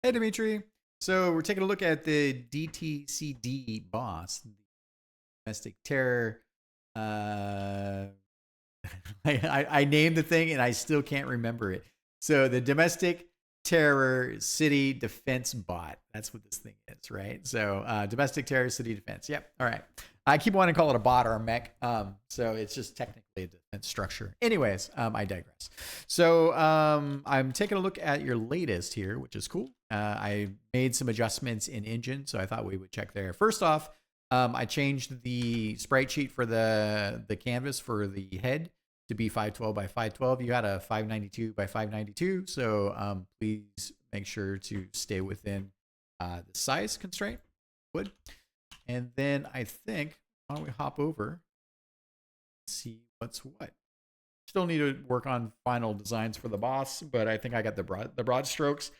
Hey, Dimitri. So we're taking a look at the DTCD boss, the domestic terror. Uh, I named the thing and I still can't remember it. So the domestic terror city defense bot. That's what this thing is, right? So domestic terror city defense. Yep. All right. I keep wanting to call it a bot or a mech. So it's just technically a defense structure. Anyways, I digress. So I'm taking a look at your latest here, which is cool. I made some adjustments in engine, so I thought we would check there. First off, I changed the sprite sheet for the canvas for the head to be 512 by 512. You had a 592 by 592, so please make sure to stay within the size constraint. Would. And then I think, why don't we hop over and see what's what. Still need to work on final designs for the boss, but I think I got the broad strokes.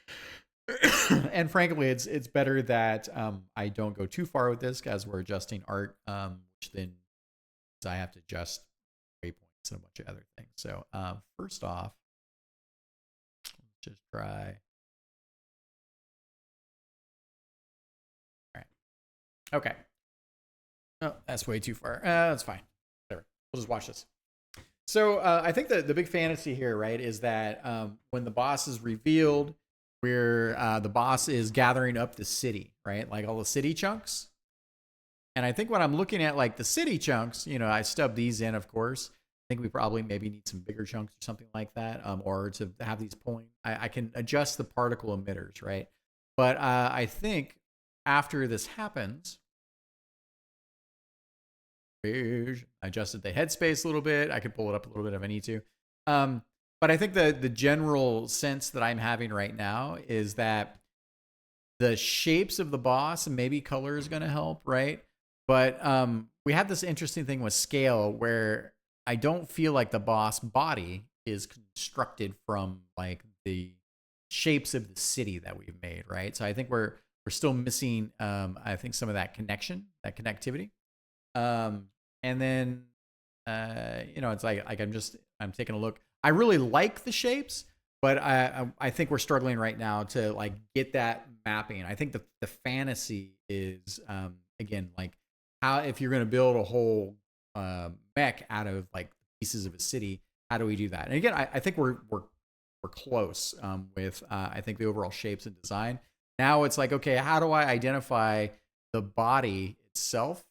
And frankly, it's better that I don't go too far with this as we're adjusting art, which then I have to adjust waypoints and a bunch of other things. So first off, let's just try. All right. Okay. Oh, that's way too far. That's fine. Whatever. We'll just watch this. So I think the big fantasy here, right, is that when the boss is revealed, where the boss is gathering up the city, right? Like all the city chunks. And I think when I'm looking at like the city chunks, you know, I stub these in, of course. I think we probably maybe need some bigger chunks or something like that, or to have these pulling. I can adjust the particle emitters, right? But I think after this happens, I adjusted the headspace a little bit. I could pull it up a little bit if I need to. But I think the general sense that I'm having right now is that the shapes of the boss and maybe color is going to help, right? But we have this interesting thing with scale where I don't feel like the boss body is constructed from like the shapes of the city that we've made, right? So I think we're still missing, I think, some of that connection, that connectivity. And then, you know, it's like I'm taking a look. I really like the shapes, but I think we're struggling right now to like get that mapping. I think the fantasy is, again, like how, if you're going to build a whole mech out of like pieces of a city, how do we do that? And again, I think we're close with, I think, the overall shapes and design. Now it's like, okay, how do I identify the body itself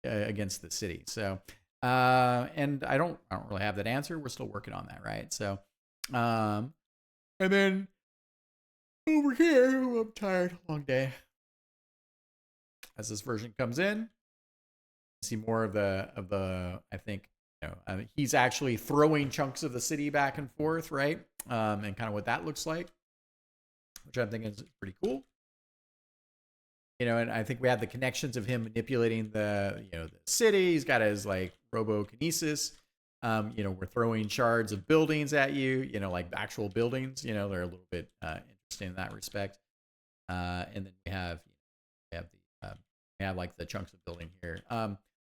against the city? So, and I don't really have that answer. We're still working on that, right? So, and then over here, I'm tired, long day. As this version comes in, see more of the I think, you know, he's actually throwing chunks of the city back and forth, right? And kind of what that looks like, which I think is pretty cool. You know, and I think we have the connections of him manipulating the, you know, the city. He's got his like robokinesis. You know, we're throwing shards of buildings at you, you know, like actual buildings, you know, they're a little bit interesting in that respect. And then we have like the chunks of building here.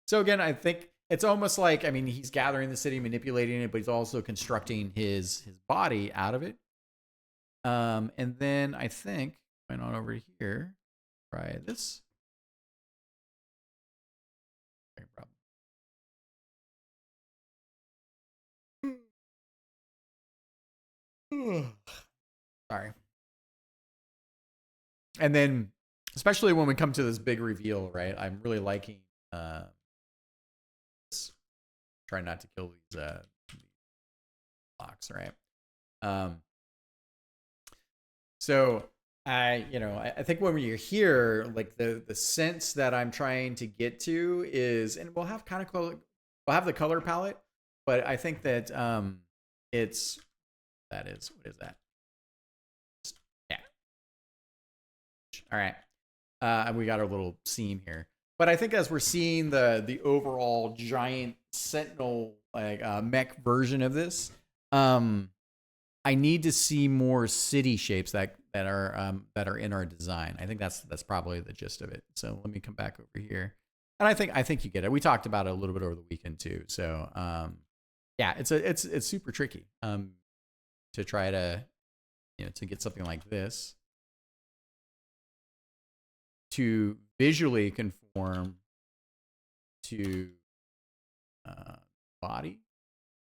So again, I think it's almost like, I mean, he's gathering the city, manipulating it, but he's also constructing his body out of it. And then I think, going on over here, try this. Sorry. And then, especially when we come to this big reveal, right? I'm really liking this. Try not to kill these blocks, right? So I think when you're here, like the sense that I'm trying to get to is, and we'll have we'll have the color palette, but I think that what is that? Yeah. All right. And we got our little seam here. But I think as we're seeing the overall giant Sentinel like mech version of this, I need to see more city shapes that are in our design. I think that's probably the gist of it. So let me come back over here, and I think you get it. We talked about it a little bit over the weekend too. So yeah, it's super tricky to try to, you know, to get something like this to visually conform to body.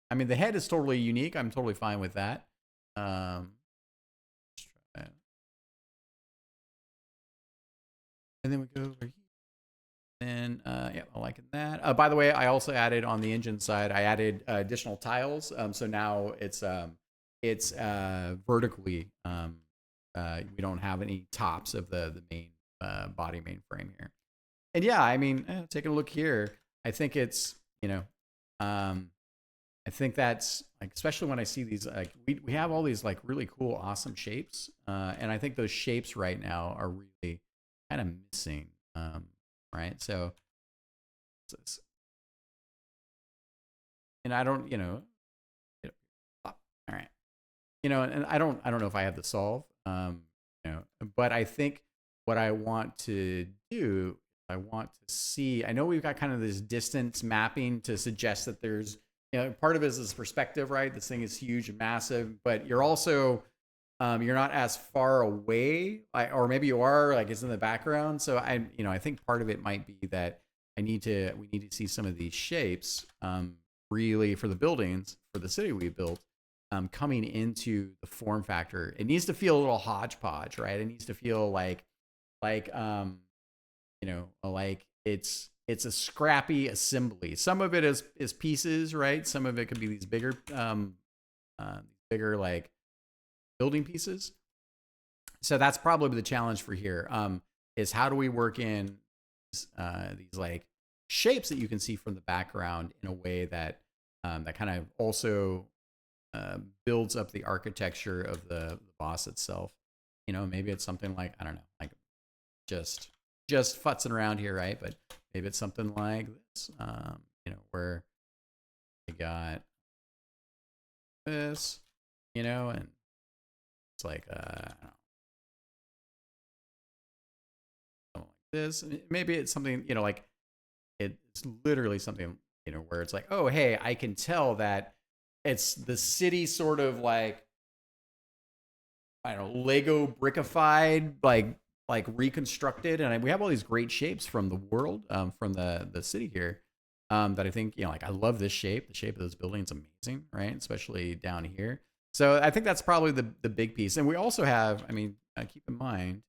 I mean, the head is totally unique. I'm totally fine with that. Let's try that. And then we go over here. And yeah, I like that. By the way, I also added on the engine side, I added additional tiles. So now it's vertically. We don't have any tops of the main body mainframe here. And yeah, I mean, taking a look here, I think it's, you know, I think that's like, especially when I see these, like we have all these like really cool, awesome shapes. And I think those shapes right now are really kind of missing. Right. So, and I don't, all right. And I don't know if I have the solve, but I think what I want to do, I want to see, I know we've got kind of this distance mapping to suggest that there's, part of it is this perspective, right? This thing is huge and massive, but you're also, you're not as far away, or maybe you are, like it's in the background. So I think part of it might be that we need to see some of these shapes, really for the buildings, for the city we built, coming into the form factor. It needs to feel a little hodgepodge, right? It needs to feel like it's a scrappy assembly. Some of it is pieces, right? Some of it could be these bigger like building pieces. So that's probably the challenge for here, is how do we work in these like shapes that you can see from the background in a way that that kind of also builds up the architecture of the boss itself. Maybe it's something like, I don't know, like just futzing around here, right? But maybe it's something like this, where I got this, and it's like, I don't know, something like this. Maybe it's something, like it's literally something, where it's like, oh, hey, I can tell that it's the city sort of like, I don't know, Lego brickified, like reconstructed. And we have all these great shapes from the world, from the city here, that I think, like I love this shape. The shape of this building is amazing, right? Especially down here. So I think that's probably the big piece. And we also have, keep in mind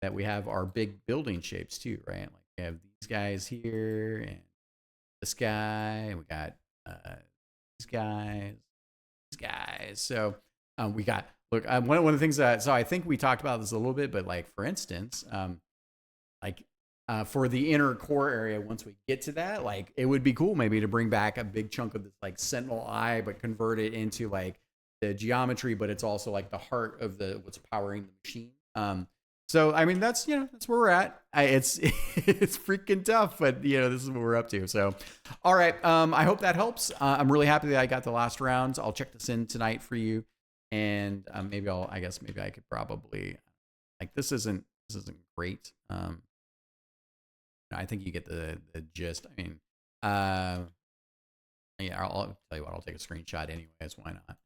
that we have our big building shapes too, right? Like we have these guys here and this guy, and we got these guys. So we got, look, one of the things that, so I think we talked about this a little bit, but like, for instance, for the inner core area, once we get to that, like it would be cool maybe to bring back a big chunk of this like Sentinel eye, but convert it into like the geometry, but it's also like the heart of what's powering the machine. So that's that's where we're at. It's it's freaking tough, but this is what we're up to. So, all right. I hope that helps. I'm really happy that I got the last rounds. I'll check this in tonight for you, and maybe I could probably, like, this isn't great. I think you get the gist. Yeah, I'll tell you what. I'll take a screenshot anyways. Why not?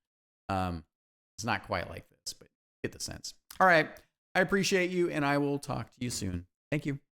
It's not quite like this, but get the sense. All right. I appreciate you, and I will talk to you soon. Thank you.